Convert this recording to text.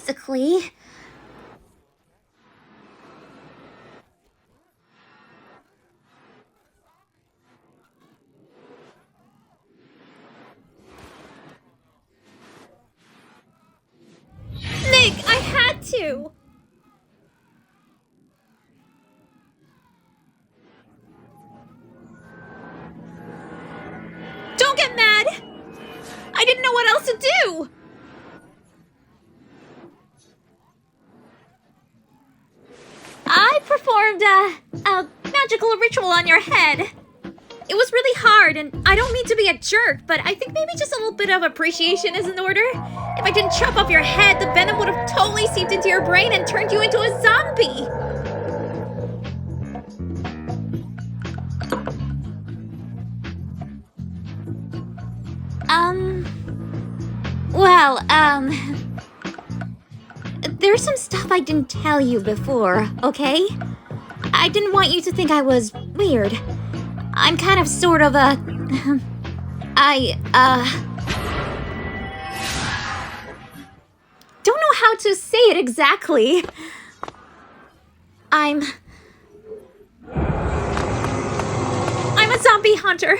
basically. Nick, I had to! Don't get mad! I didn't know what else to do! I performed a magical ritual on your head. It was really hard, and I don't mean to be a jerk, but I think maybe just a little bit of appreciation is in order. If I didn't chop off your head, the venom would have totally seeped into your brain and turned you into a zombie. Well, there's some stuff I didn't tell you before, okay? I didn't want you to think I was weird. I'm kind of sort of a... don't know how to say it exactly. I'm a zombie hunter.